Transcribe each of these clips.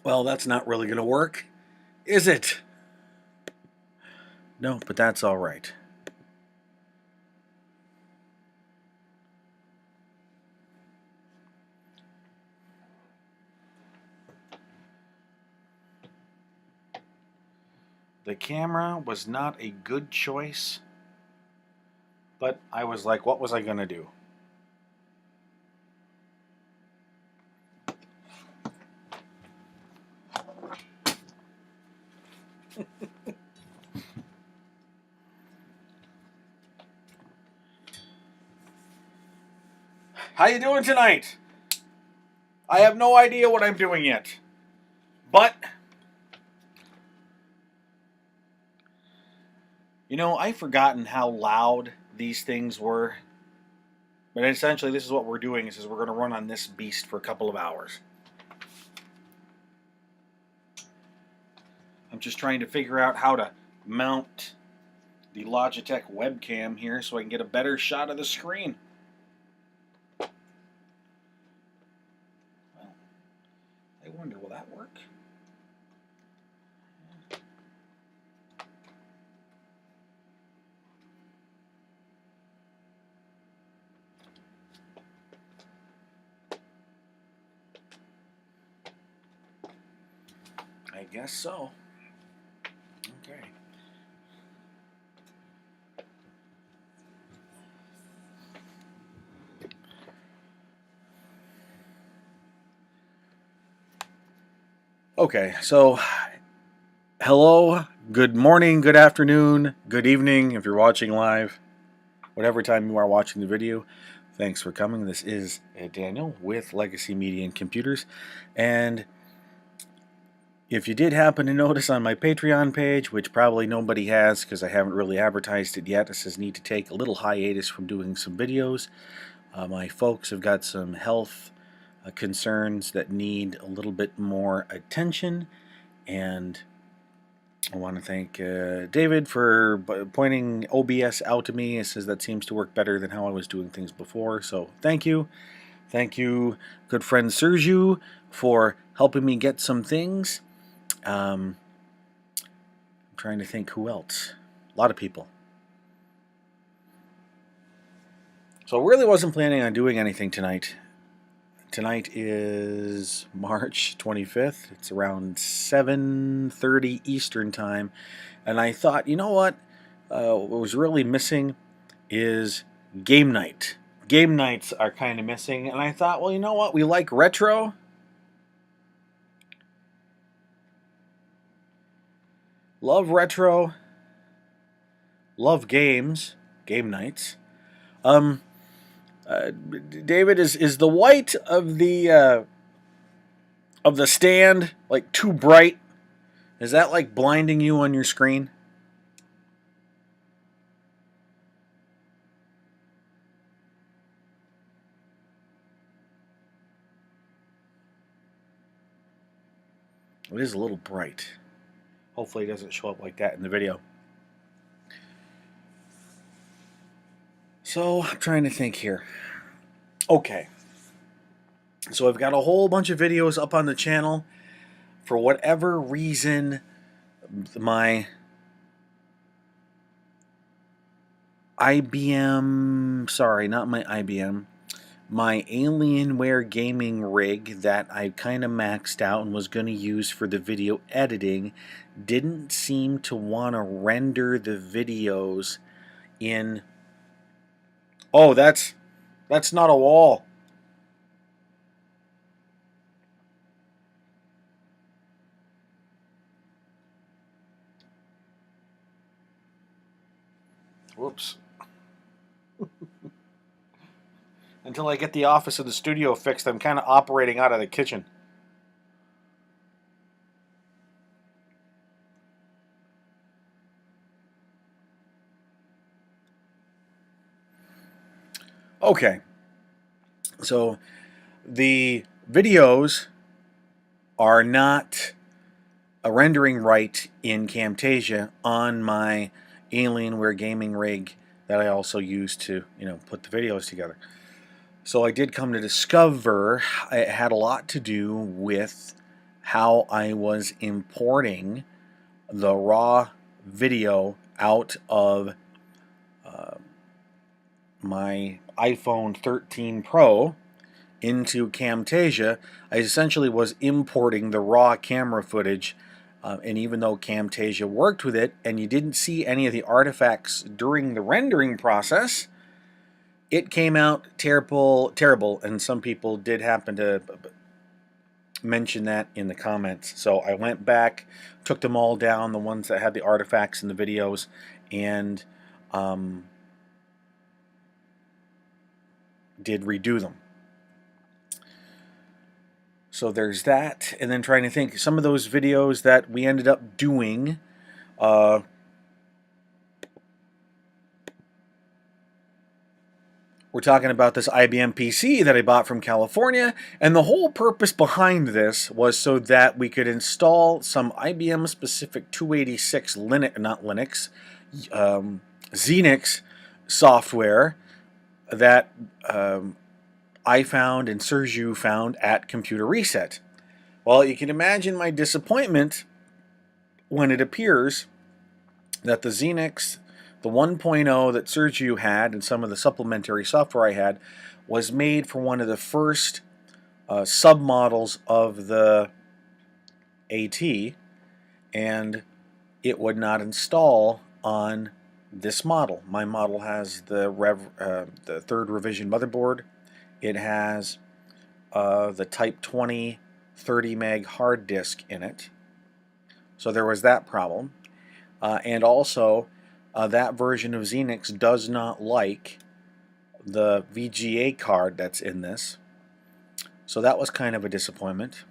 Well, that's not really going to work, is it? No, but that's all right. The camera was not a good choice, but I was like, what was I going to do? How you doing tonight? I have no idea what I'm doing yet. But, you know, I've forgotten how loud these things were. But essentially, this is what we're doing, is we're going to run on this beast for a couple of hours. I'm just trying to figure out how to mount the Logitech webcam here so I can get a better shot of the screen. Well, I wonder, will that work? I guess so. Okay. Okay, so hello, good morning, good afternoon, good evening if you're watching live, whatever time you are watching the video. Thanks for coming. This is Daniel with Legacy Media and Computers, and if you did happen to notice on my Patreon page, which probably nobody has because I haven't really advertised it yet, it says need to take a little hiatus from doing some videos. My folks have got some health concerns that need a little bit more attention, and I want to thank David for pointing OBS out to me. It says that seems to work better than how I was doing things before, so thank you. Thank you, good friend Sergio, for helping me get some things. I'm trying to think who else. A lot of people. So I really wasn't planning on doing anything tonight. Tonight is March 25th. It's around 7:30 Eastern Time. And I thought, you know what was really missing is game night. Game nights are kind of missing. And I thought, well, you know what? We like retro. Love retro. Love games. Game nights. David, is the white of the stand like too bright? Is that like blinding you on your screen? It is a little bright. Hopefully it doesn't show up like that in the video. So I'm trying to think here. Okay. So I've got a whole bunch of videos up on the channel. For whatever reason, my IBM, sorry, not my IBM, my Alienware gaming rig that I kind of maxed out and was going to use for the video editing didn't seem to want to render the videos in... Oh, that's not a wall. Whoops. Until I get the office of the studio fixed, I'm kind of operating out of the kitchen. Okay. So the videos are not rendering right in Camtasia on my Alienware gaming rig that I also use to, put the videos together. So I did come to discover it had a lot to do with how I was importing the raw video out of my iPhone 13 Pro into Camtasia. I essentially was importing the raw camera footage, and even though Camtasia worked with it and you didn't see any of the artifacts during the rendering process, it came out terrible, and some people did happen to mention that in the comments. So I went back, took them all down, the ones that had the artifacts in the videos, and did redo them. So there's that, and then trying to think, some of those videos that we ended up doing, we're talking about this IBM PC that I bought from California, and the whole purpose behind this was so that we could install some IBM specific 286 Xenix software that I found and Sergio found at Computer Reset. Well, you can imagine my disappointment when it appears that the Xenix, the 1.0 that Sergio had and some of the supplementary software I had, was made for one of the first submodels of the AT, and it would not install on this model. My model has the third revision motherboard. It has the Type 20 30 meg hard disk in it. So there was that problem. And also, that version of Xenix does not like the VGA card that's in this. So that was kind of a disappointment.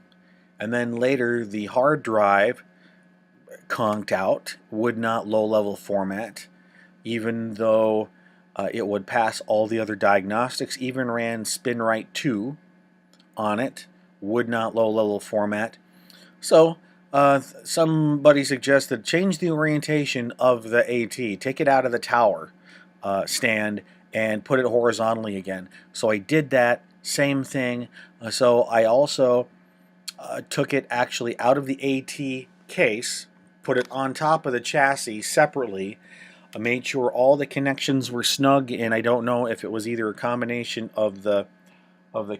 And then later, the hard drive conked out, would not low-level format, even though it would pass all the other diagnostics, even ran SpinRite 2 on it, would not low-level format. So somebody suggested change the orientation of the AT, take it out of the tower stand and put it horizontally again. So I did that, same thing. So I also took it actually out of the AT case, put it on top of the chassis separately. I made sure all the connections were snug, and I don't know if it was either a combination of the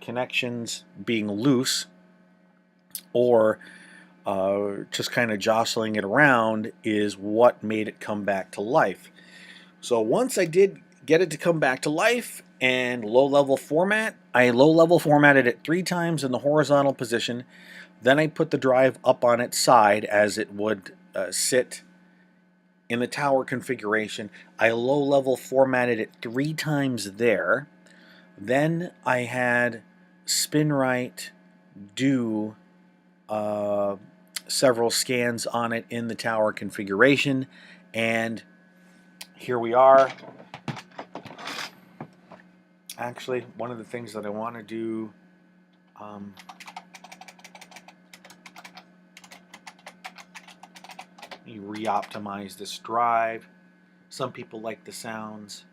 connections being loose or just kind of jostling it around is what made it come back to life. So once I did get it to come back to life and low-level format, I low-level formatted it 3 times in the horizontal position. Then I put the drive up on its side as it would sit in the tower configuration. I low-level formatted it 3 times there. Then I had SpinRite do several scans on it in the tower configuration, and here we are. Actually, one of the things that I want to do, you re-optimize this drive. Some people like the sounds.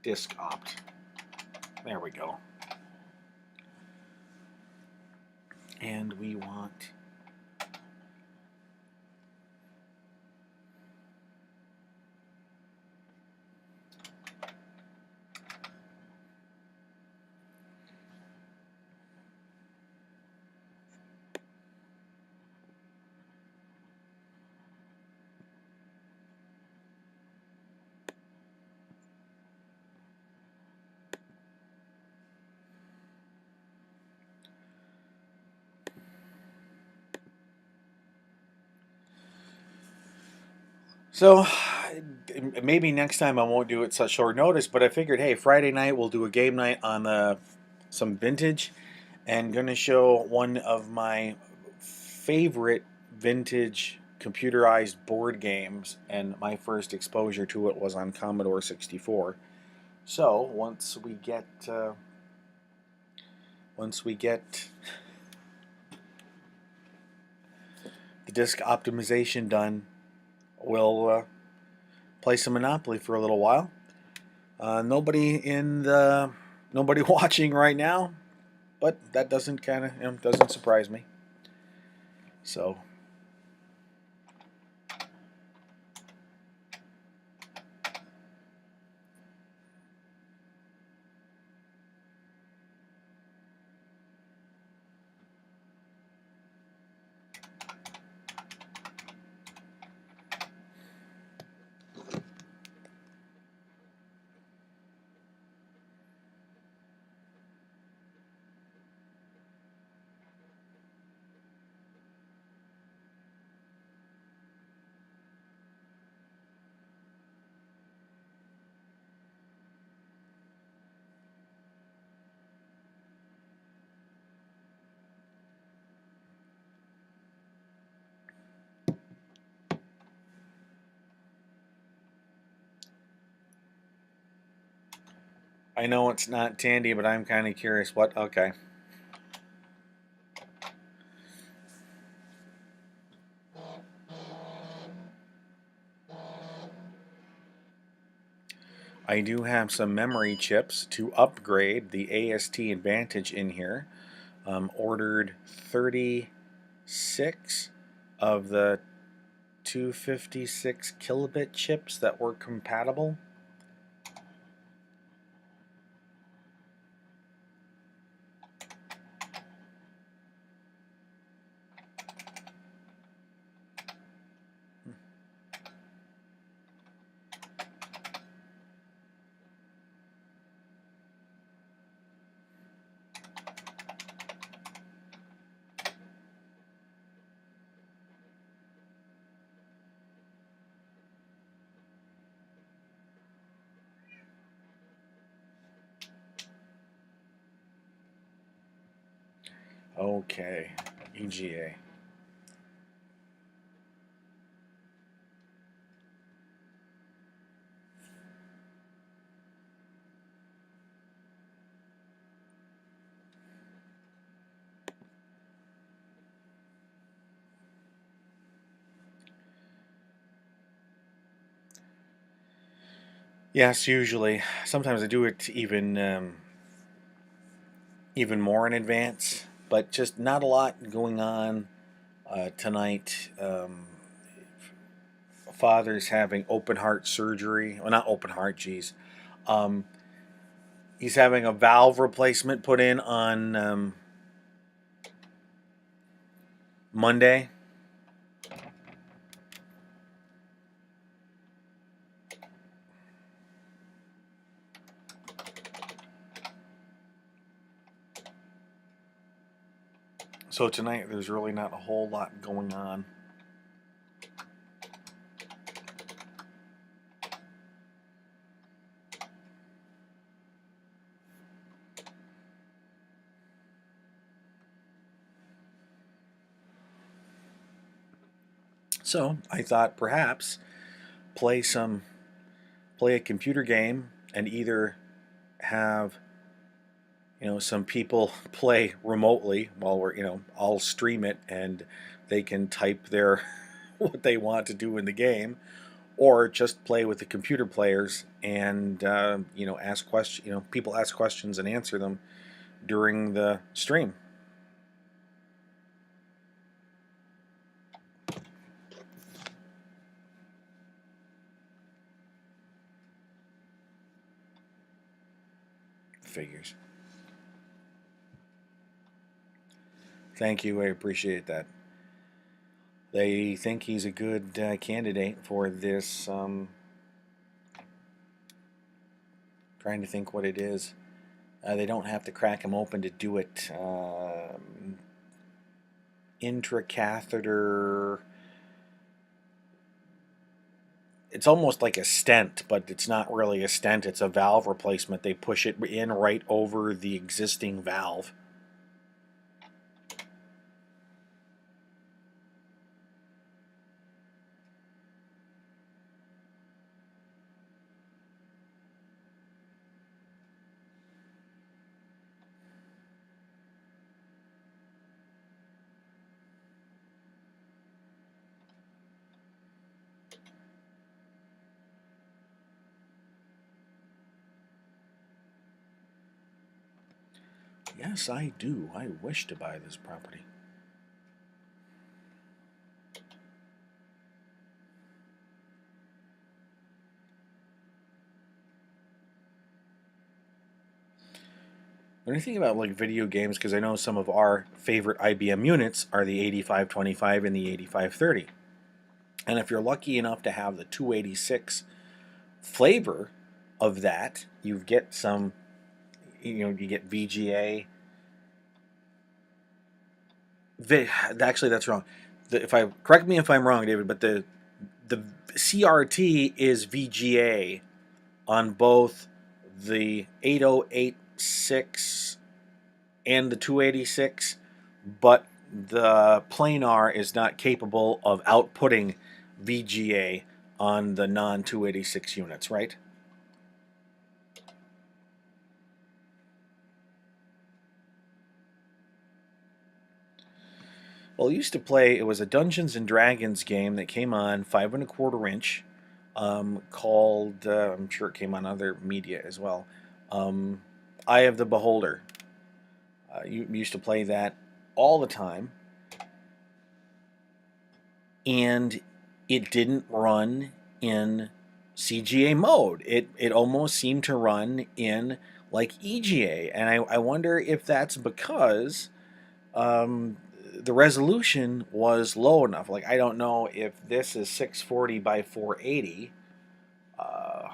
Disk opt. There we go. And we want so maybe next time I won't do it such short notice, but I figured, hey, Friday night we'll do a game night on some vintage, and going to show one of my favorite vintage computerized board games, and my first exposure to it was on Commodore 64. So once we get the disk optimization done, we'll play some Monopoly for a little while. Nobody watching right now, but that doesn't doesn't surprise me. So I know it's not Tandy, but I'm kind of curious. What? Okay. I do have some memory chips to upgrade the AST Advantage in here. Ordered 36 of the 256 kilobit chips that were compatible. Okay, EGA. Yes, usually. Sometimes I do it even more in advance, but just not a lot going on tonight. Father's having open heart surgery. Well, not open heart, geez. Um, he's having a valve replacement put in on Monday. So tonight there's really not a whole lot going on. So I thought perhaps play a computer game and either have some people play remotely while I'll stream it and they can type their what they want to do in the game, or just play with the computer players and ask questions. People ask questions and answer them during the stream. Figures. Thank you. I appreciate that. They think he's a good candidate for this. Trying to think what it is. They don't have to crack him open to do it. Intracatheter. It's almost like a stent, but it's not really a stent. It's a valve replacement. They push it in right over the existing valve. Yes, I do. I wish to buy this property. When I think about like video games, because I know some of our favorite IBM units are the 8525 and the 8530. And if you're lucky enough to have the 286 flavor of that, you get some, you get VGA. Actually, that's wrong. If I correct me if I'm wrong, David, but the CRT is VGA on both the 8086 and the 286, but the planar is not capable of outputting VGA on the non 286 units, right? Well, I used to play. It was a Dungeons and Dragons game that came on 5 1/4 inch, called. I'm sure it came on other media as well. Um, Eye of the Beholder. You used to play that all the time, and it didn't run in CGA mode. It almost seemed to run in like EGA, and I wonder if that's because the resolution was low enough. Like I don't know if this is 640 by 480, uh,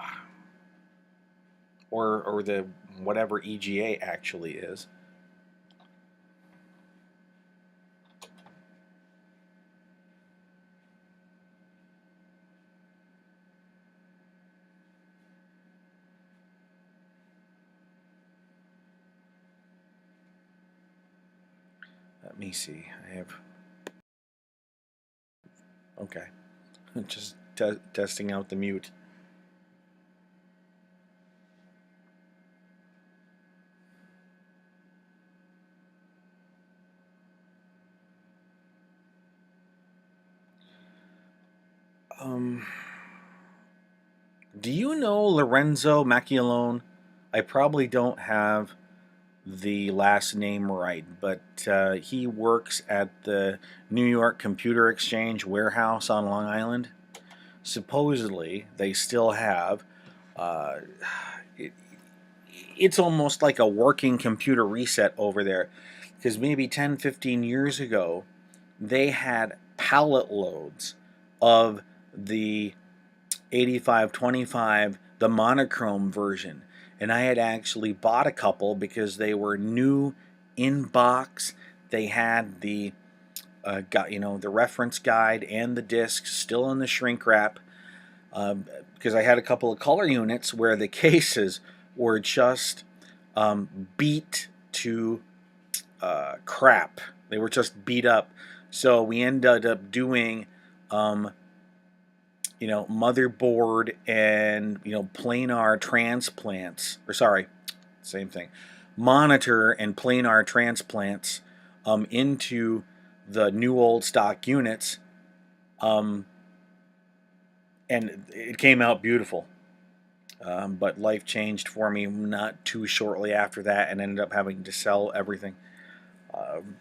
or the whatever EGA actually is. Let me see. I have okay. Just testing out the mute. Um, do you know Lorenzo Macchialone? I probably don't have the last name right, but he works at the New York Computer Exchange warehouse on Long Island. Supposedly, they still have. Uh, it, it's almost like a working computer reset over there, because maybe 10, 15 years ago, they had pallet loads of the 8525, the monochrome version. And I had actually bought a couple because they were new in box. They had the the reference guide and the disc still in the shrink wrap. Because I had a couple of color units where the cases were just beat to crap. They were just beat up. So we ended up doing motherboard and planar transplants, or sorry, same thing, monitor and planar transplants into the new old stock units, um, and it came out beautiful. But life changed for me not too shortly after that, and ended up having to sell everything. Um,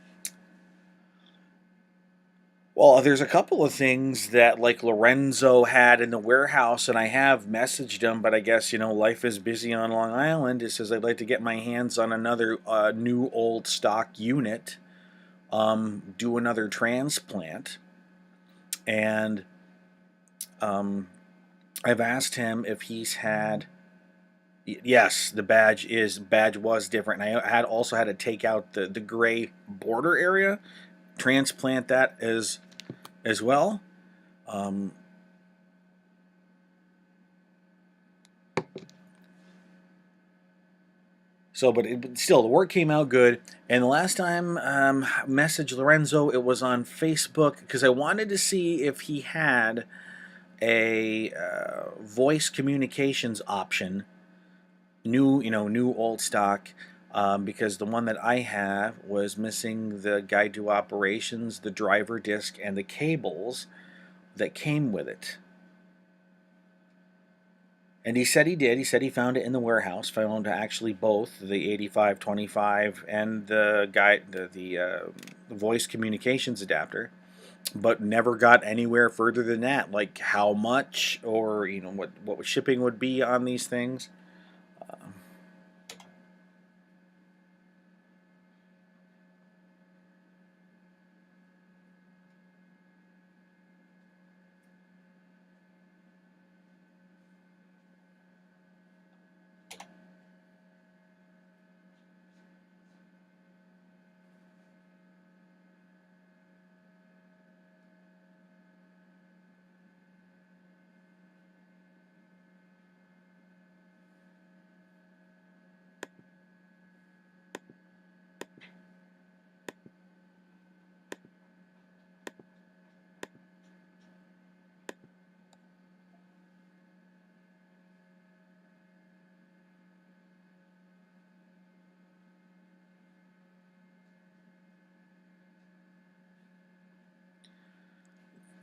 Well, there's a couple of things that like Lorenzo had in the warehouse, and I have messaged him, but I guess life is busy on Long Island. It says I'd like to get my hands on another new old stock unit, do another transplant, and um, I've asked him if he's had. Yes, the badge was different. And I had also had to take out the gray border area, transplant that as well. Um, but still, the work came out good. And the last time messaged Lorenzo, it was on Facebook because I wanted to see if he had a voice communications option, new old stock. Because the one that I have was missing the guide to operations, the driver disc, and the cables that came with it. And he said he did. He said he found it in the warehouse. Found actually both the 8525 and the voice communications adapter, but never got anywhere further than that. Like how much, or what shipping would be on these things.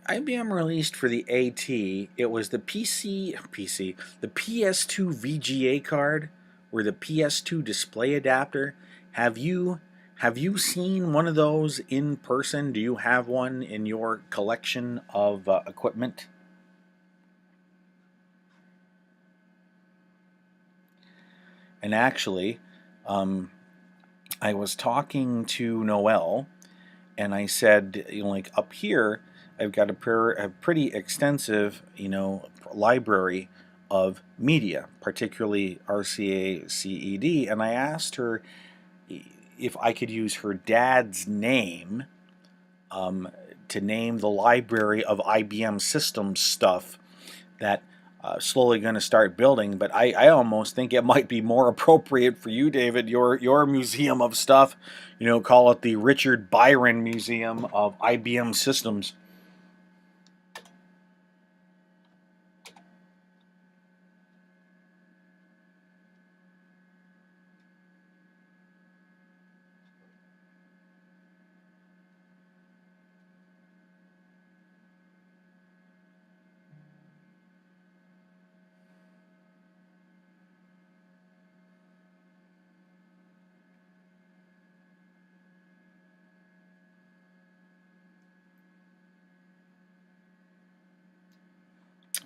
IBM released for the AT, it was the the PS2 VGA card or the PS2 display adapter. Have you have you seen one of those in person? Do you have one in your collection of equipment? And actually, um, I was talking to Noel, and I said, like up here, I've got a pretty extensive, library of media, particularly RCA CED, and I asked her if I could use her dad's name um, to name the library of IBM system stuff that slowly going to start building. But I almost think it might be more appropriate for you, David, your museum of stuff. Call it the Richard Byron Museum of IBM Systems.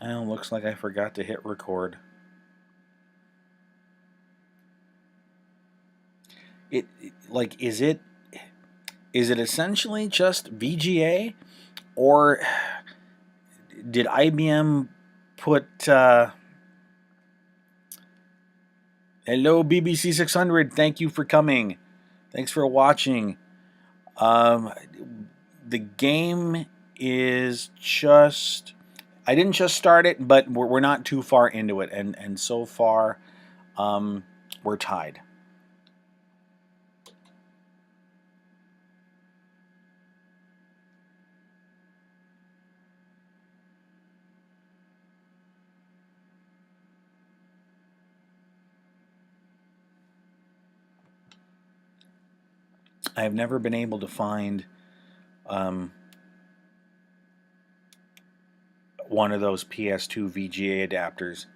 Oh, looks like I forgot to hit record. Like, is it essentially just VGA, or did IBM put hello BBC 600, thank you for coming, thanks for watching. um, the game is just, I didn't just start it, but we're not too far into it, and so far we're tied. I've never been able to find um, one of those PS2 VGA adapters.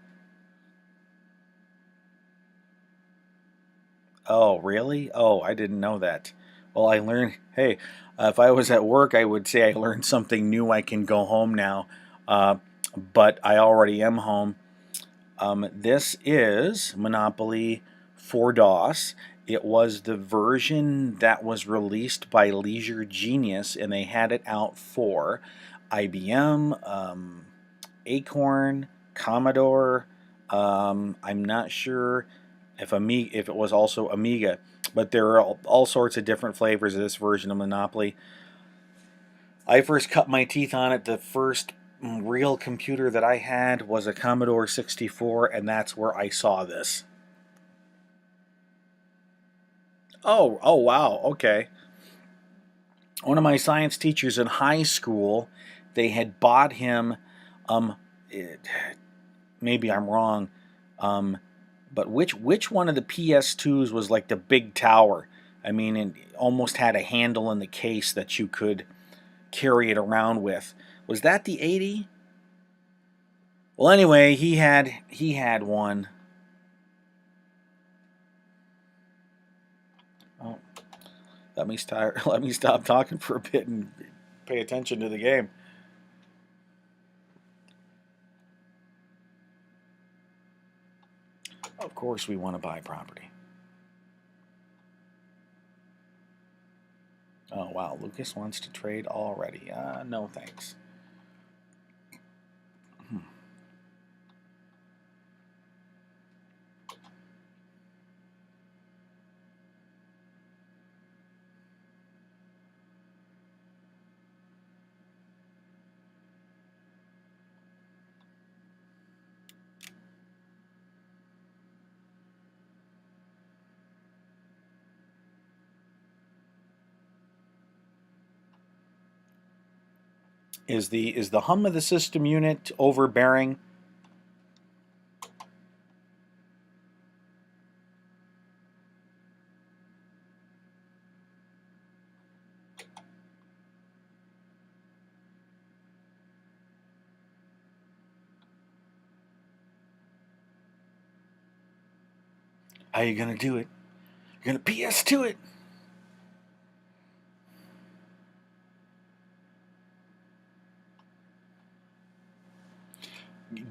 Oh, really? Oh, I didn't know that. Well, I learned, hey, if I was at work, I would say I learned something new. I can go home now. Uh, but I already am home. This is Monopoly for DOS. It was the version that was released by Leisure Genius, and they had it out for IBM, Acorn, Commodore. I'm not sure if it was also Amiga, but there are all sorts of different flavors of this version of Monopoly. I first cut my teeth on it. The first real computer that I had was a Commodore 64, and that's where I saw this. Oh, wow, okay. One of my science teachers in high school, they had bought him, um, it, maybe I'm wrong, um, but which one of the PS2s was like the big tower? I mean, it almost had a handle in the case that you could carry it around with. Was that the 80? Well, anyway, he had one. Oh, let me stop talking for a bit and pay attention to the game. Of course, we want to buy property. Oh wow, Lucas wants to trade already. No thanks. Hmm. Is the hum of the system unit overbearing? How you gonna do it? You're gonna PS to it.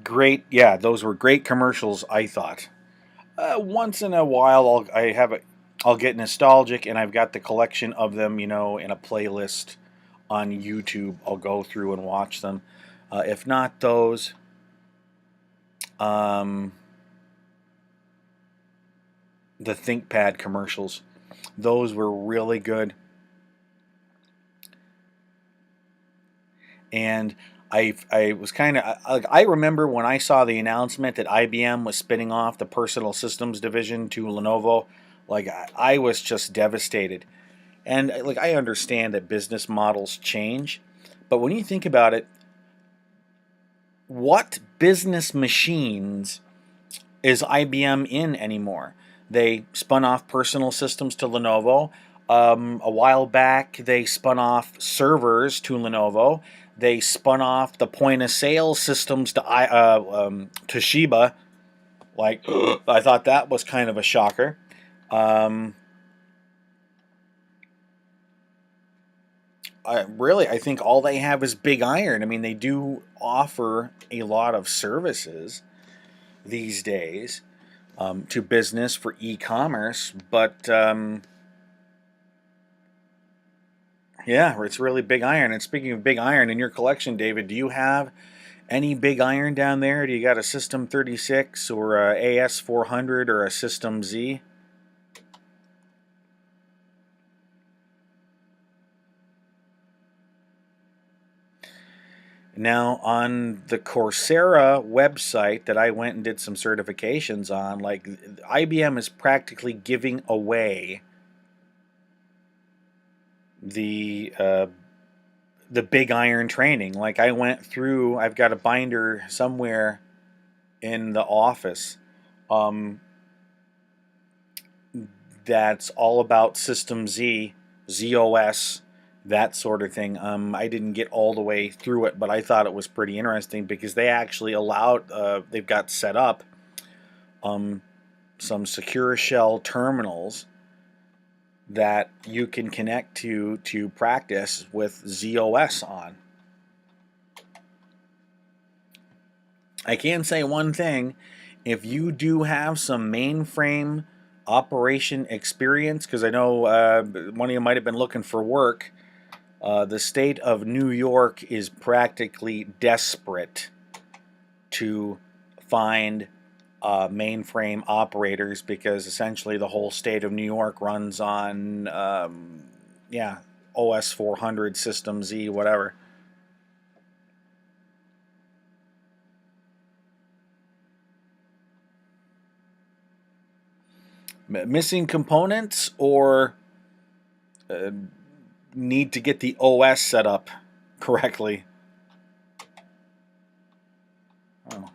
Great, yeah, those were great commercials. I thought. Once in a while, I'll get nostalgic, and I've got the collection of them, in a playlist on YouTube. I'll go through and watch them. If not those, um, the ThinkPad commercials, those were really good. And I was kind of like, I remember when I saw the announcement that IBM was spinning off the personal systems division to Lenovo. Like I was just devastated. And like I understand that business models change, but when you think about it, what business machines is IBM in anymore? They spun off personal systems to Lenovo. A while back, they spun off servers to Lenovo. They spun off the point of sale systems to Toshiba. Like, I thought that was kind of a shocker. Um, I think all they have is Big Iron. I mean, they do offer a lot of services these days to business for e-commerce, but yeah, it's really Big Iron. And speaking of Big Iron in your collection, David, do you have any Big Iron down there? Do you got a System 36 or a AS 400 or a System Z? Now, on the Coursera website that I went and did some certifications on, like IBM is practically giving away the uh, the Big Iron training. Like I went through, I've got a binder somewhere in the office um, that's all about System Z, ZOS, that sort of thing. I didn't get all the way through it, but I thought it was pretty interesting because they actually allowed, they've got set up um, some secure shell terminals that you can connect to practice with ZOS on. I can say one thing. If you do have some mainframe operation experience, because I know one of you might have been looking for work, the state of New York is practically desperate to find mainframe operators because essentially the whole state of New York runs on, yeah, OS 400, System Z, whatever. Missing components or uh, need to get the OS set up correctly. Oh.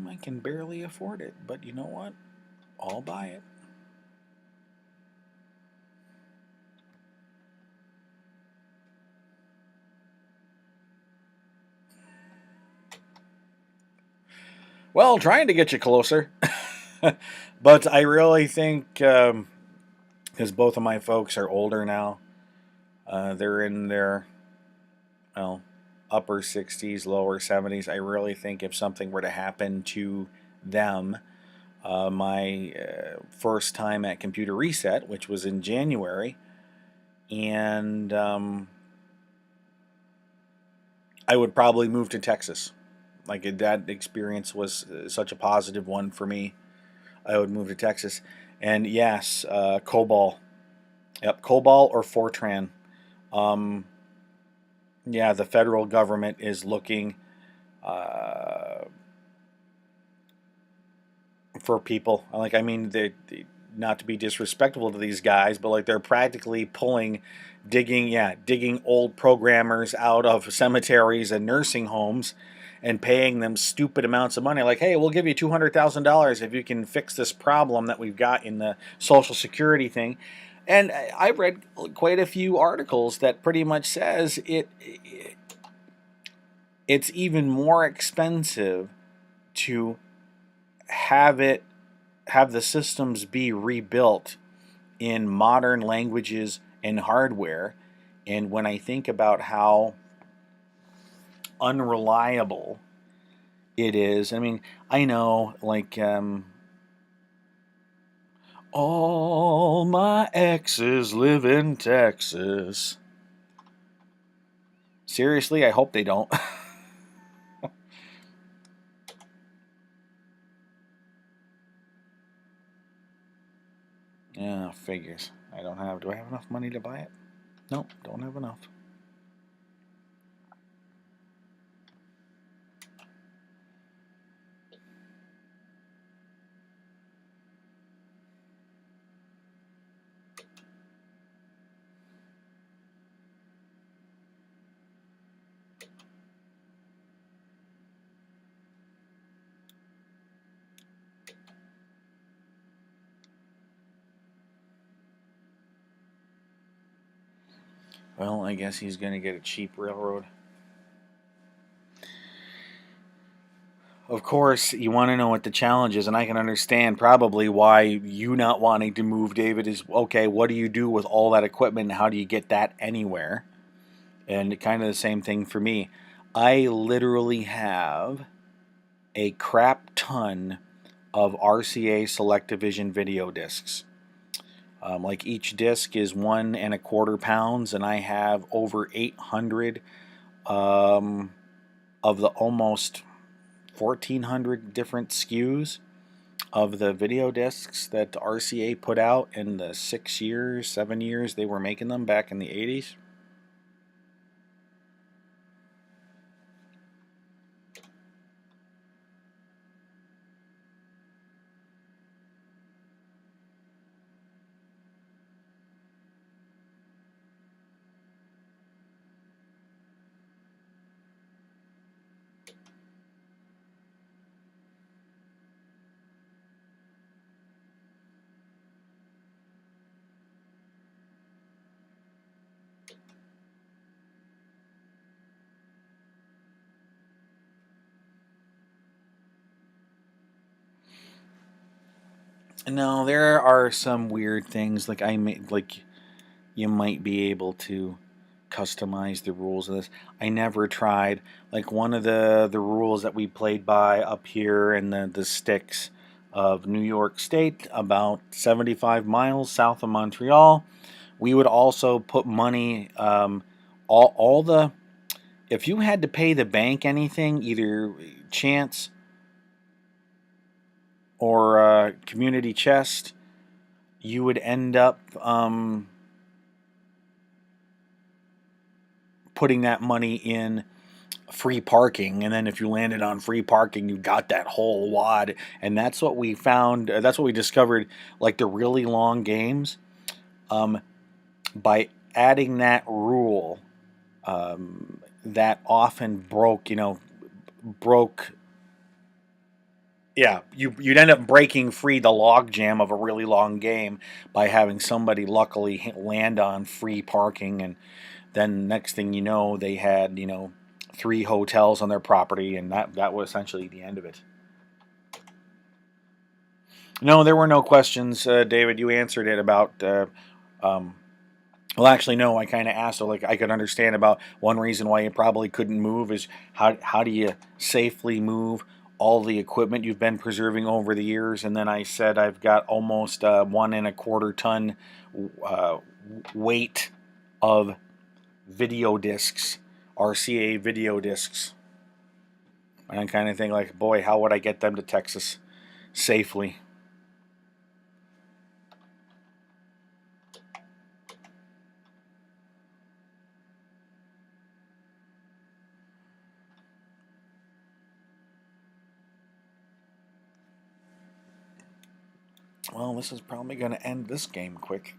I can barely afford it, but you know what? I'll buy it. Well, trying to get you closer. But I really think, because both of my folks are older now, they're in their, well, upper 60s, lower 70s. I really think if something were to happen to them, my first time at Computer Reset, which was in January, and I would probably move to Texas. Like that experience was such a positive one for me. I would move to Texas, and yes, COBOL. Yep, COBOL or Fortran. Um, yeah, the federal government is looking uh, for people. Like, I mean, not to be disrespectful to these guys, but like they're practically digging old programmers out of cemeteries and nursing homes, and paying them stupid amounts of money. Like, hey, we'll give you $200,000 if you can fix this problem that we've got in the Social Security thing. And I've read quite a few articles that pretty much says it's even more expensive to have it have the systems be rebuilt in modern languages and hardware. And when I think about how unreliable it is, I mean, I know, like, all my exes live in Texas. Seriously, I hope they don't. Yeah, figures. Do I have enough money to buy it? Nope, don't have enough. Well, I guess he's going to get a cheap railroad. Of course, you want to know what the challenge is, and I can understand probably why you not wanting to move, David, is okay, what do you do with all that equipment and how do you get that anywhere? And kind of the same thing for me. I literally have a crap ton of RCA Selectavision video discs. Like each disc is 1.25 pounds, and I have over 800 of the almost 1,400 different SKUs of the video discs that RCA put out in the 6 years, 7 years they were making them back in the 80s. No, there are some weird things like you might be able to customize the rules of this. I never tried. Like one of the rules that we played by up here in the sticks of New York State, about 75 miles south of Montreal, we would also put money. All the If you had to pay the bank anything, either chance or community chest, you would end up putting that money in free parking, and then if you landed on free parking, you got that whole wad. And that's what we found. That's what we discovered. Like the really long games, um, by adding that rule, that often broke. Yeah, you'd end up breaking free the log jam of a really long game by having somebody luckily land on free parking, and then next thing you know, they had 3 hotels on their property, and that was essentially the end of it. No, there were no questions, David. You answered it about. Um, well, actually, no. I kind of asked. So, like, I could understand about one reason why you probably couldn't move is how do you safely move all the equipment you've been preserving over the years? And then I said I've got almost 1.25 ton uh, weight of video discs, RCA video discs. And I kind of think like, boy, how would I get them to Texas safely? Well, this is probably going to end this game quick.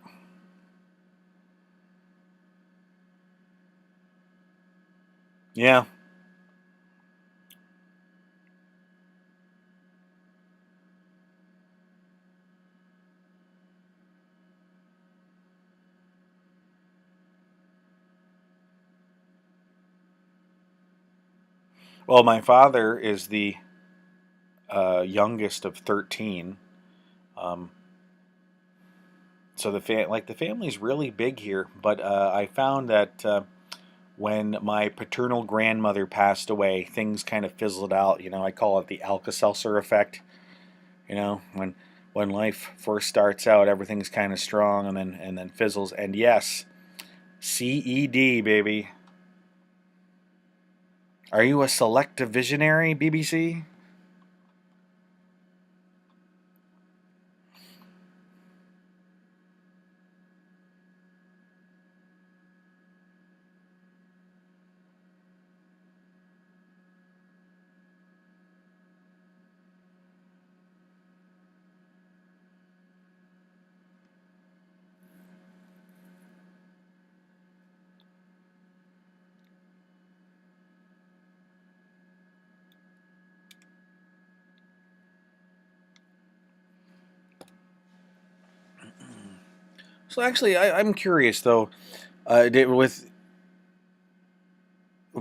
Yeah. Well, my father is the youngest of 13. Um, so the family's really big here. But I found that when my paternal grandmother passed away, things kind of fizzled out. You know, I call it the Alka-Seltzer effect. You know, when life first starts out, everything's kind of strong, and then fizzles. And yes, CED, baby. Are you a selective visionary, BBC? So actually, I'm curious though. With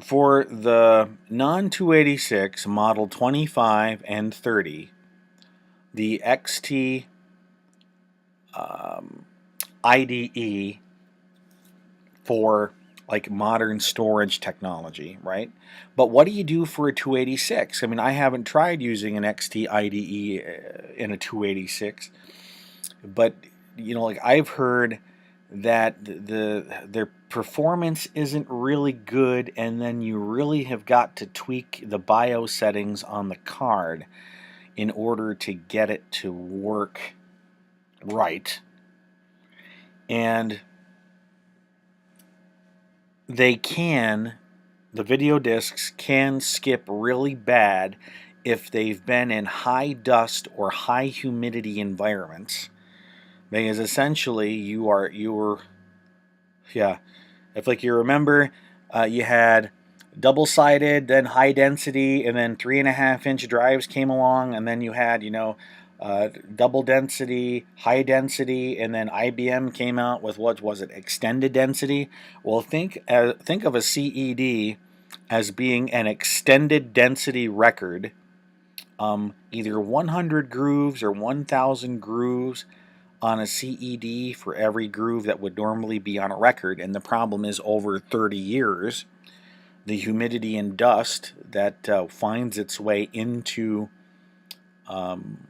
for the non 286 model 25 and 30, the XT um, IDE for like modern storage technology, right? But what do you do for a 286? I mean, I haven't tried using an XT IDE in a 286, but you know, like I've heard that their performance isn't really good, and then you really have got to tweak the BIOS settings on the card in order to get it to work right. And they can, the video discs can skip really bad if they've been in high dust or high humidity environments. Because essentially you were yeah, if like you remember, you had double-sided, then high density, and then 3.5-inch drives came along, and then you had double density, high density, and then IBM came out with what was it, extended density. Well, think of a CED as being an extended density record, either 100 grooves or 1,000 grooves on a CED for every groove that would normally be on a record. And the problem is, over 30 years, the humidity and dust that finds its way into um,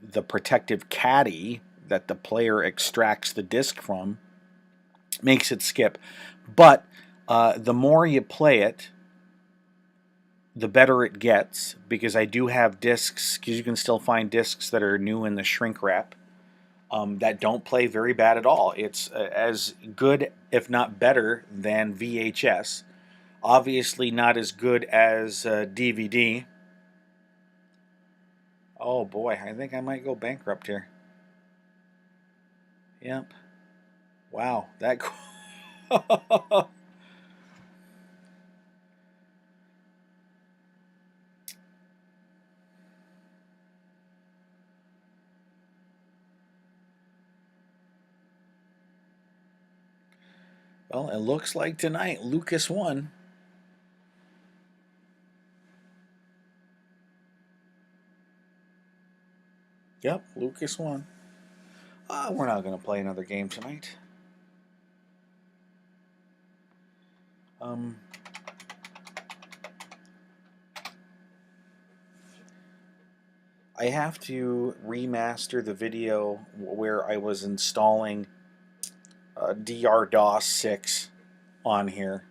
the protective caddy that the player extracts the disc from makes it skip. But the more you play it, the better it gets, because I do have discs, because you can still find discs that are new in the shrink wrap. That don't play very bad at all. It's as good, if not better, than VHS. Obviously, not as good as DVD. Oh boy, I think I might go bankrupt here. Yep. Wow, that. Well, it looks like tonight Lucas won. Yep, Lucas won. We're not going to play another game tonight. I have to remaster the video where I was installing DRDOS 6 on here.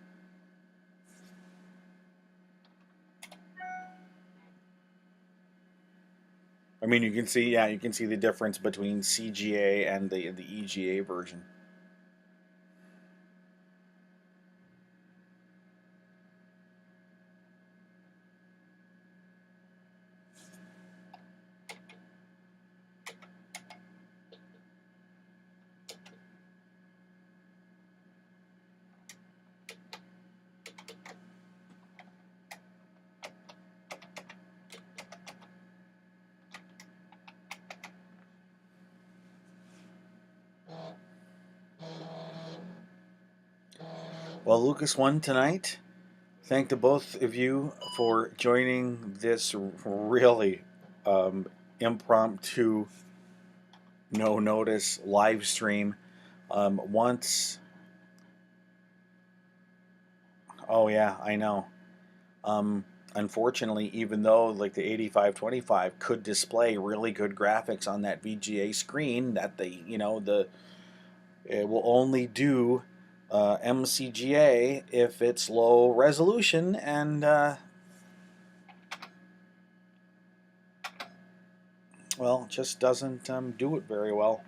I mean, you can see, yeah, you can see the difference between CGA and the EGA version. Well, Lucas won tonight. Thank to both of you for joining this really impromptu, no notice live stream. Once, oh yeah, I know. Unfortunately, even though like the 8525 could display really good graphics on that VGA screen, that it will only do MCGA if it's low resolution, and well, just doesn't do it very well.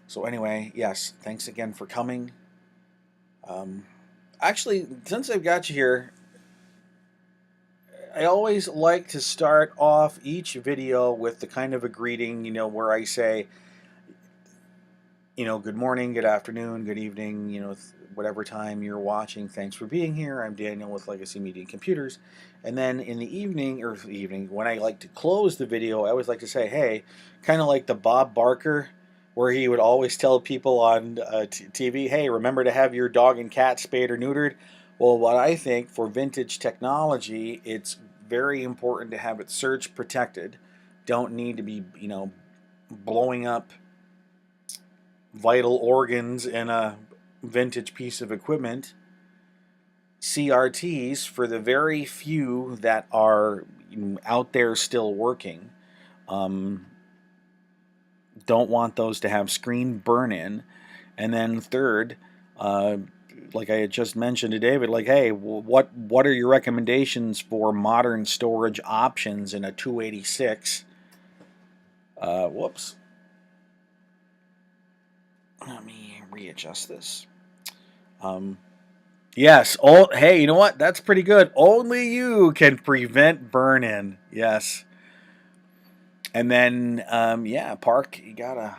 So anyway, yes, thanks again for coming. Actually, since I've got you here, I always like to start off each video with the kind of a greeting, where I say, good morning, good afternoon, good evening, whatever time you're watching. Thanks for being here. I'm Daniel with Legacy Media and Computers. And then in the evening, when I like to close the video, I always like to say, hey, kind of like the Bob Barker, where he would always tell people on TV, hey, remember to have your dog and cat spayed or neutered. Well, what I think for vintage technology, it's very important to have it surge protected. Don't need to be, blowing up vital organs in a vintage piece of equipment. CRTs, for the very few that are out there still working, don't want those to have screen burn in. And then third, like I had just mentioned to David, like, hey, what are your recommendations for modern storage options in a 286? Whoops. Let me readjust this. Yes. Oh, hey, you know what? That's pretty good. Only you can prevent burn-in. Yes. And then, yeah, Park, you gotta.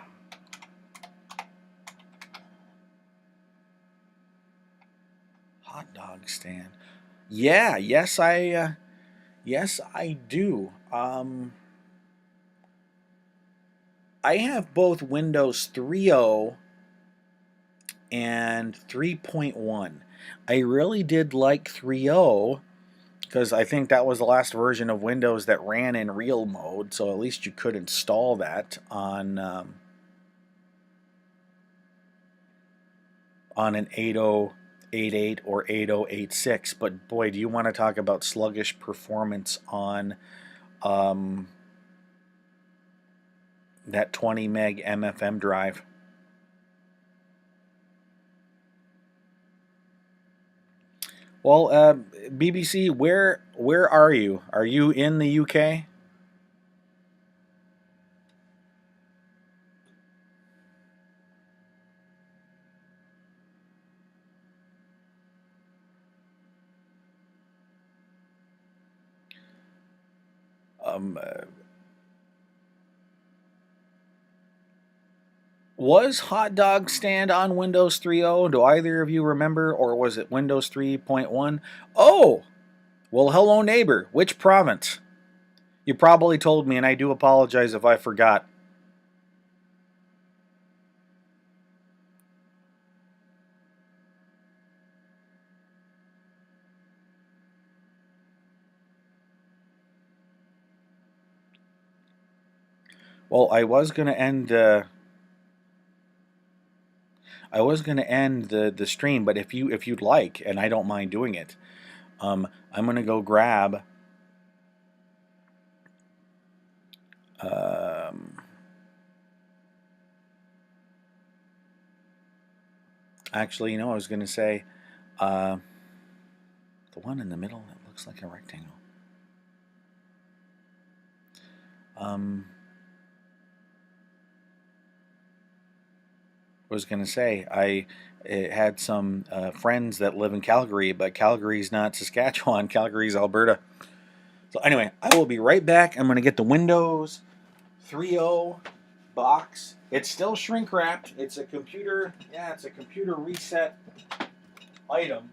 Hot dog stand. Yeah. Yes, I do. I have both Windows 3.0 and 3.1. I really did like 3.0 because I think that was the last version of Windows that ran in real mode, so at least you could install that on an 8088 or 8086. But boy, do you want to talk about sluggish performance on that 20 meg MFM drive. Well, BBC, where are you? Are you in the UK? Um, uh, was Hot Dog Stand on Windows 3.0? Do either of you remember, or was it Windows 3.1? Oh, well, hello, neighbor. Which province? You probably told me, and I do apologize if I forgot. Well, I was going to end. I was going to end the stream, but if you'd like, and I don't mind doing it, I'm going to go grab. Actually, I was going to say the one in the middle that looks like a rectangle. I was going to say I had some friends that live in Calgary, but Calgary's not Saskatchewan. Calgary's Alberta. So anyway, I will be right back. I'm going to get the Windows 3.0 box. It's still shrink wrapped. It's a computer. Yeah, it's a computer reset item.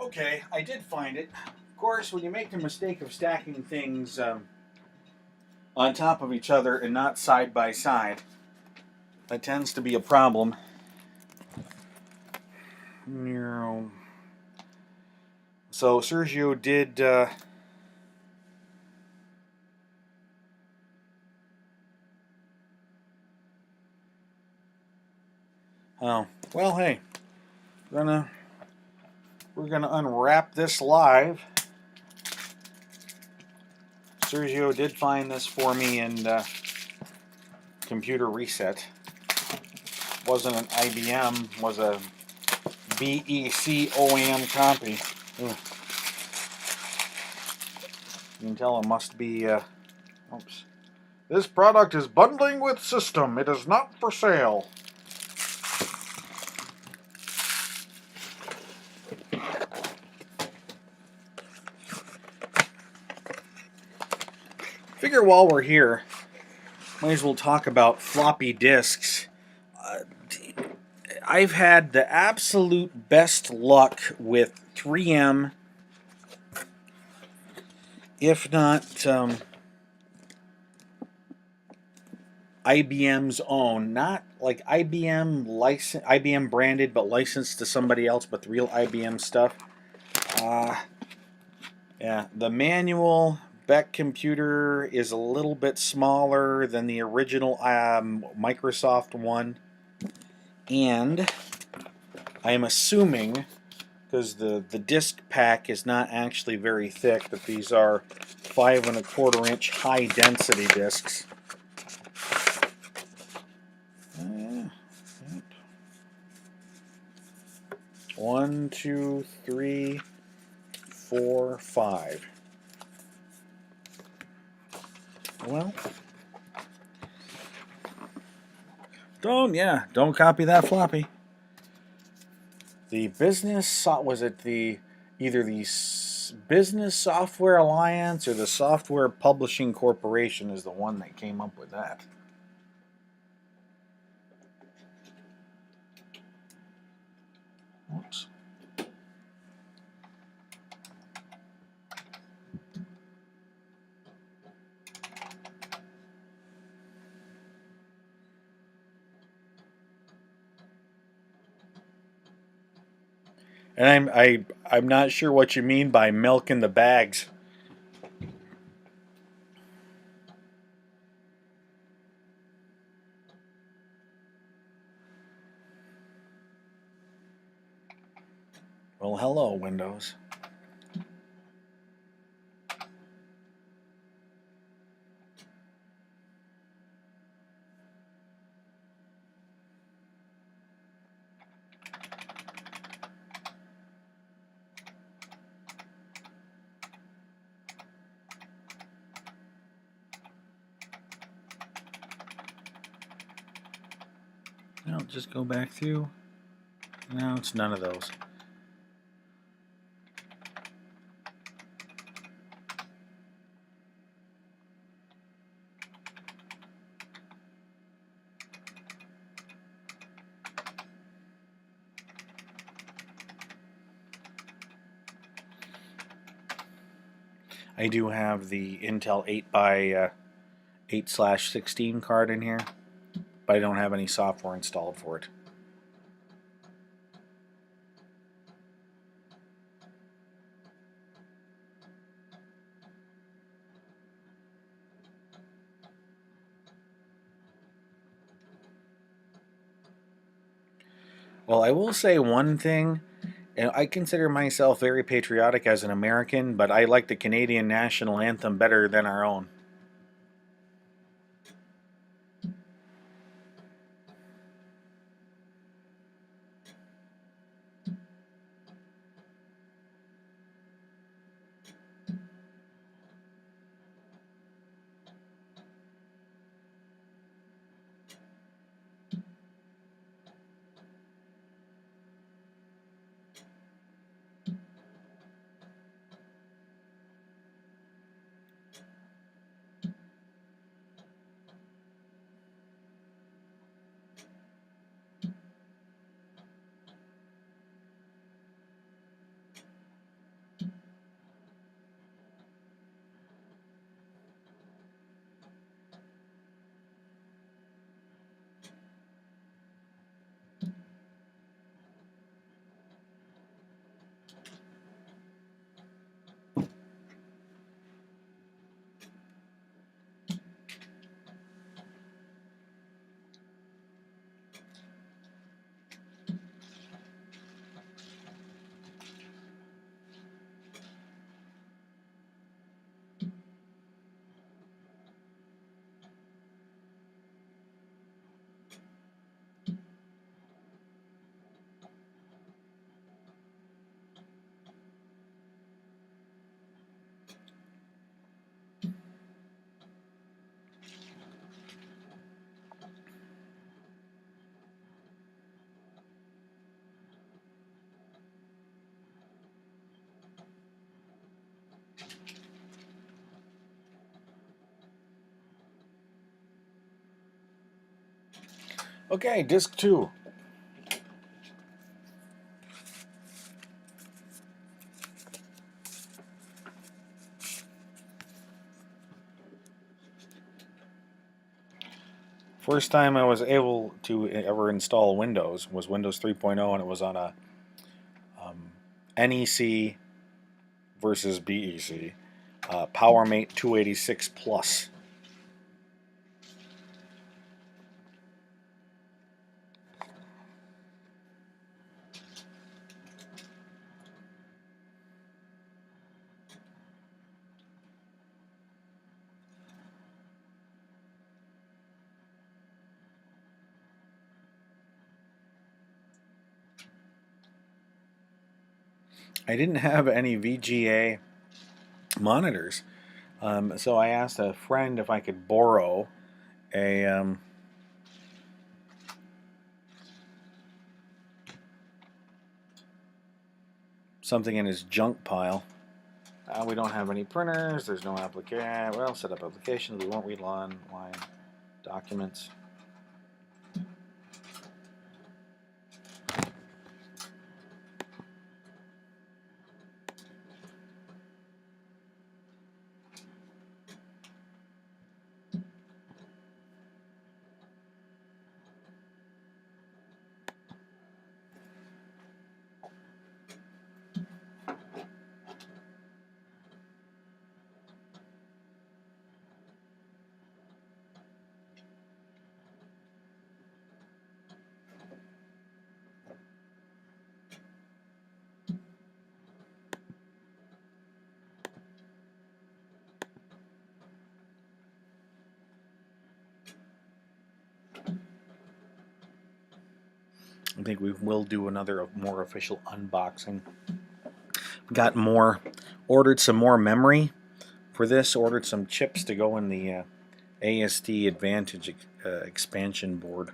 Okay, I did find it. Of course, when you make the mistake of stacking things on top of each other and not side by side, that tends to be a problem. So Sergio did. Oh well, hey, we're gonna unwrap this live. Sergio did find this for me in Computer Reset. Wasn't an IBM, was a BEC OEM copy. Ooh. You can tell it must be. Oops. This product is bundling with system. It is not for sale. Figure while we're here, might as well talk about floppy disks. I've had the absolute best luck with 3M, if not IBM's own, not like IBM branded, but licensed to somebody else, but the real IBM stuff. Yeah, the manual Beck computer is a little bit smaller than the original Microsoft one, and I am assuming, because the disk pack is not actually very thick, that these are 5 1/4 inch high density disks. Yep. 1, 2, 3, 4, 5. Well, don't copy that floppy. The was it either the Business Software Alliance or the Software Publishing Corporation is the one that came up with that. Whoops. And I'm not sure what you mean by milk in the bags. Well, hello, Windows. No, just go back through. No, it's none of those. I do have the Intel 8 by 8/16 card in here, but I don't have any software installed for it. Well, I will say one thing. I consider myself very patriotic as an American, but I like the Canadian national anthem better than our own. Okay, disc 2. First time I was able to ever install Windows was Windows 3.0, and it was on a NEC versus BEC PowerMate 286 Plus. I didn't have any VGA monitors, so I asked a friend if I could borrow a something in his junk pile. We don't have any printers. There's no application. Well, set up applications. We won't read line documents. I think we will do another more official unboxing. Got more, ordered some more memory for this, ordered some chips to go in the ASD Advantage expansion board.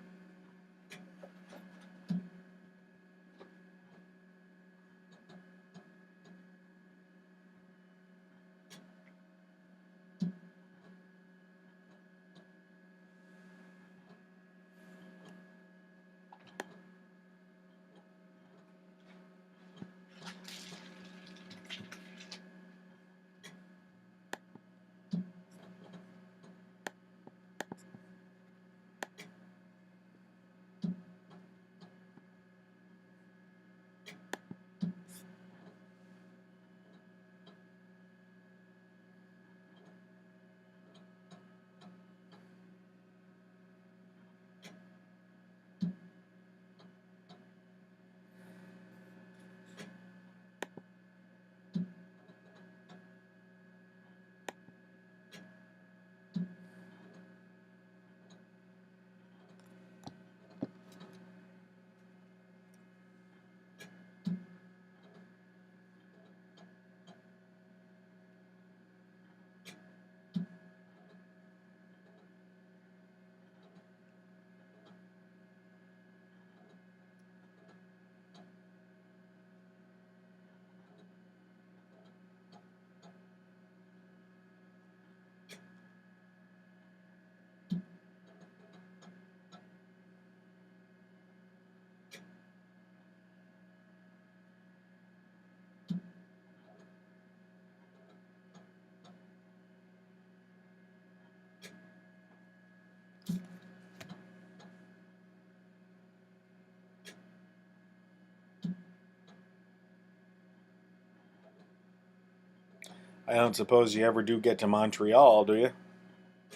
I don't suppose you ever do get to Montreal, do you?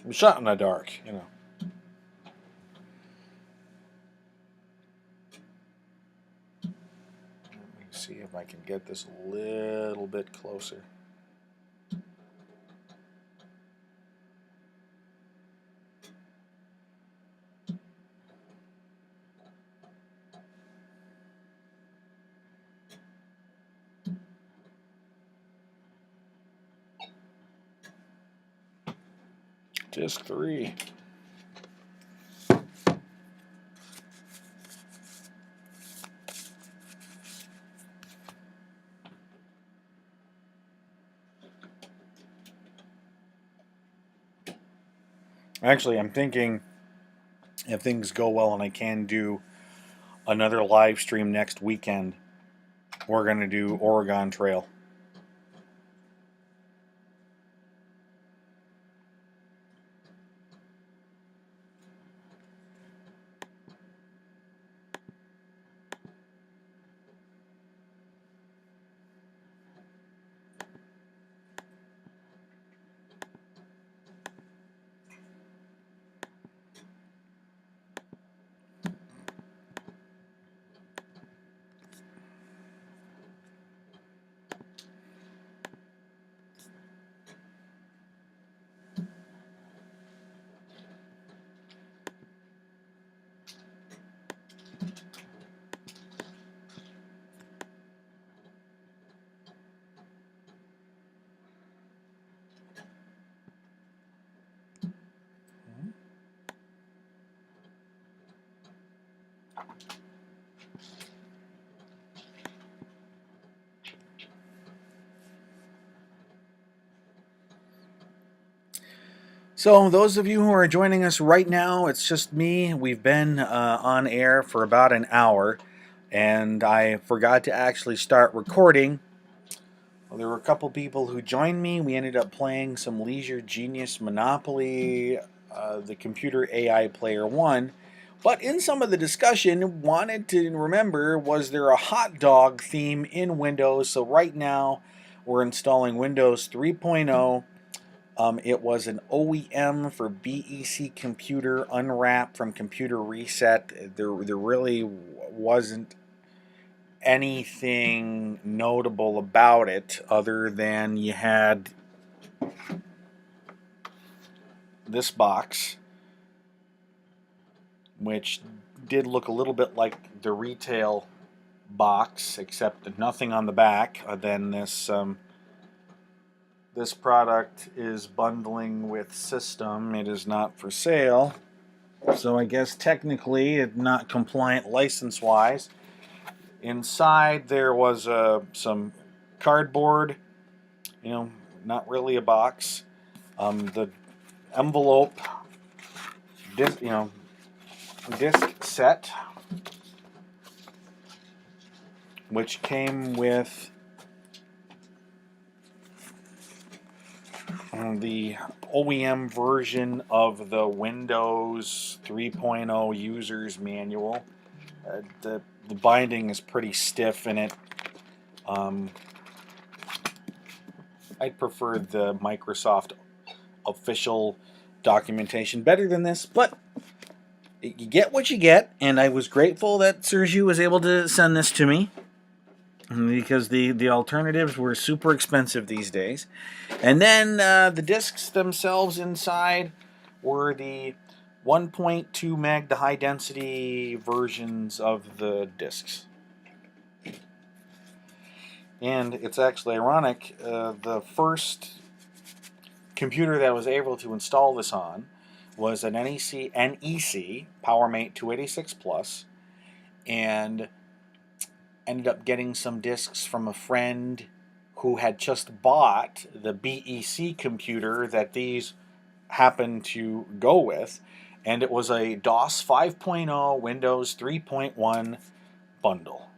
I'm shot in the dark, you know. Let me see if I can get this a little bit closer. Just 3. Actually, I'm thinking if things go well and I can do another live stream next weekend, we're going to do Oregon Trail. So, those of you who are joining us right now, it's just me. We've been on air for about an hour, and I forgot to actually start recording. Well, there were a couple people who joined me. We ended up playing some Leisure Genius Monopoly. The computer AI player won. But in some of the discussion, wanted to remember, was there a hot dog theme in Windows? So right now, we're installing Windows 3.0. It was an OEM for BEC Computer Unwrap from Computer Reset. There really wasn't anything notable about it other than you had this box, which did look a little bit like the retail box, except nothing on the back. Then this product is bundling with system. It is not for sale, so I guess technically it's not compliant license-wise. Inside there was some cardboard, not really a box. The envelope, disc set, which came with the OEM version of the Windows 3.0 user's manual. The binding is pretty stiff in it. I'd prefer the Microsoft official documentation better than this, but you get what you get, and I was grateful that Sergio was able to send this to me, because the alternatives were super expensive these days. And then the discs themselves inside were the 1.2 meg, the high density versions of the discs. And it's actually ironic, the first computer that I was able to install this on was an NEC PowerMate 286 Plus, and ended up getting some discs from a friend who had just bought the BEC computer that these happened to go with, and it was a DOS 5.0 Windows 3.1 bundle.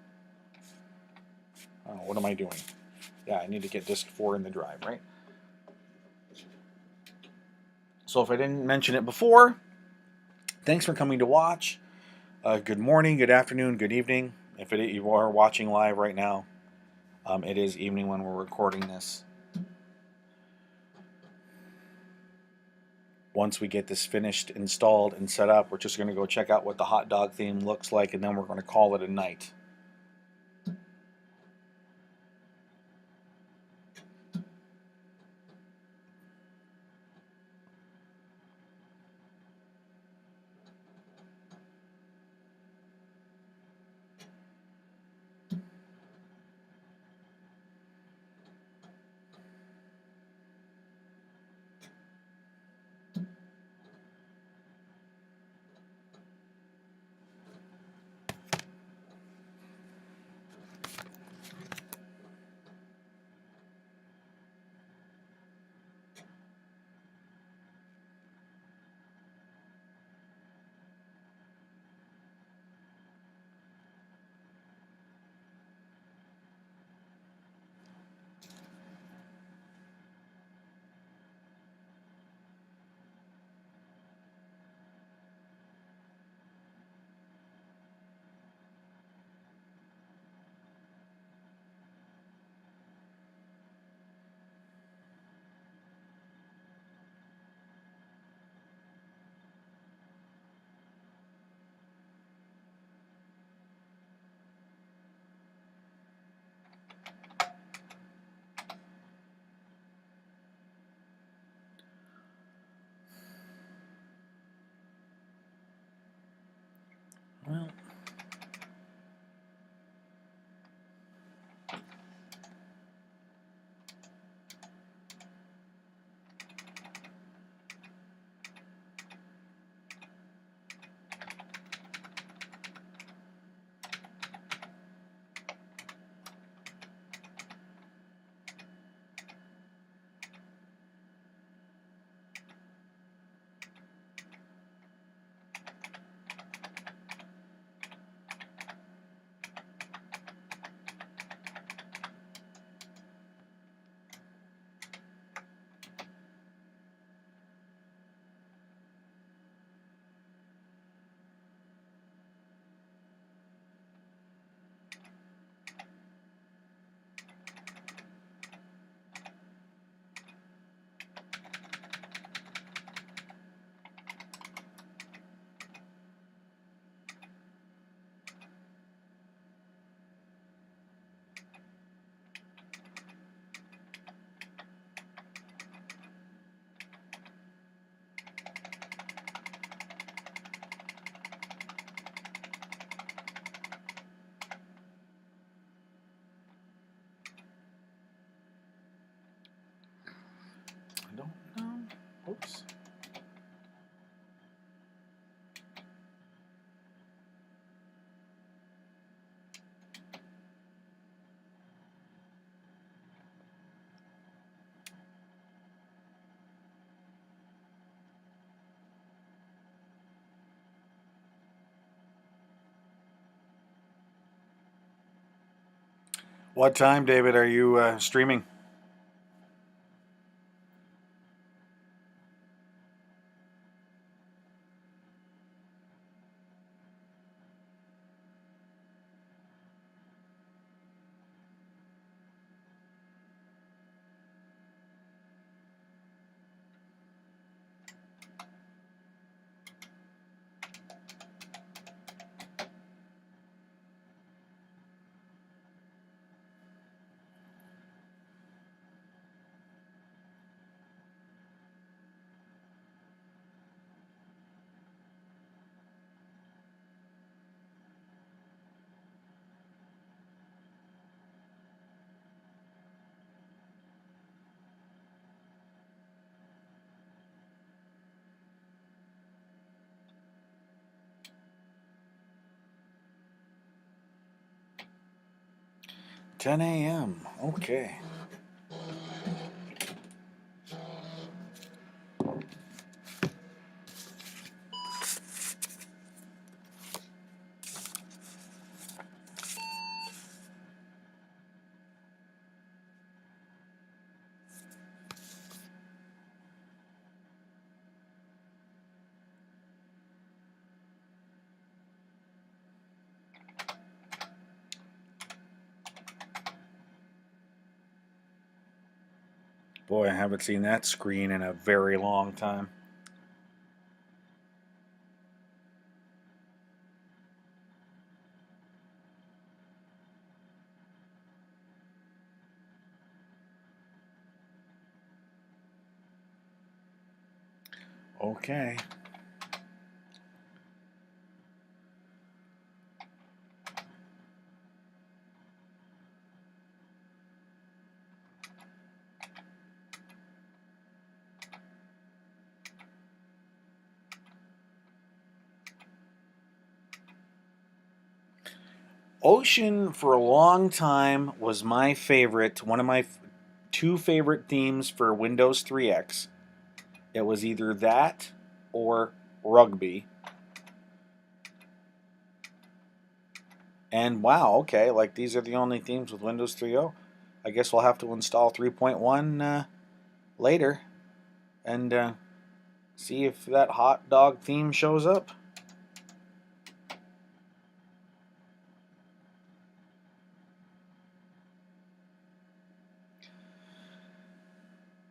Oh, what am I doing? Yeah, I need to get disk 4 in the drive, right? So if I didn't mention it before, thanks for coming to watch. Good morning, good afternoon, good evening. If you are watching live right now, it is evening when we're recording this. Once we get this finished, installed, and set up, we're just going to go check out what the hot dog theme looks like, and then we're going to call it a night. Oops. What time, David, are you streaming? Ten a.m. Okay. Boy, I haven't seen that screen in a very long time. Okay. Ocean for a long time was my favorite, one of my two favorite themes for Windows 3X. It was either that or rugby. And wow, okay, like these are the only themes with Windows 3.0. I guess we'll have to install 3.1 later and see if that hot dog theme shows up.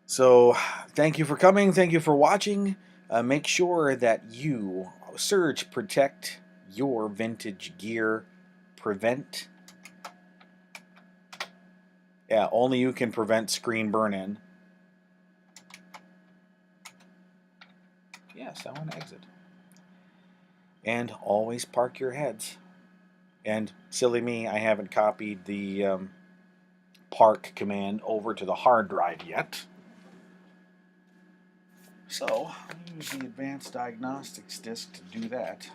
So, thank you for coming. Thank you for watching. Make sure that you search, protect your vintage gear, prevent. Yeah, only you can prevent screen burn-in. Yes, I want to exit. And always park your heads. And silly me, I haven't copied the park command over to the hard drive yet. So, I'll use the advanced diagnostics disk to do that.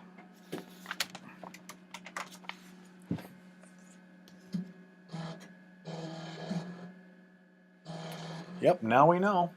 Yep, now we know.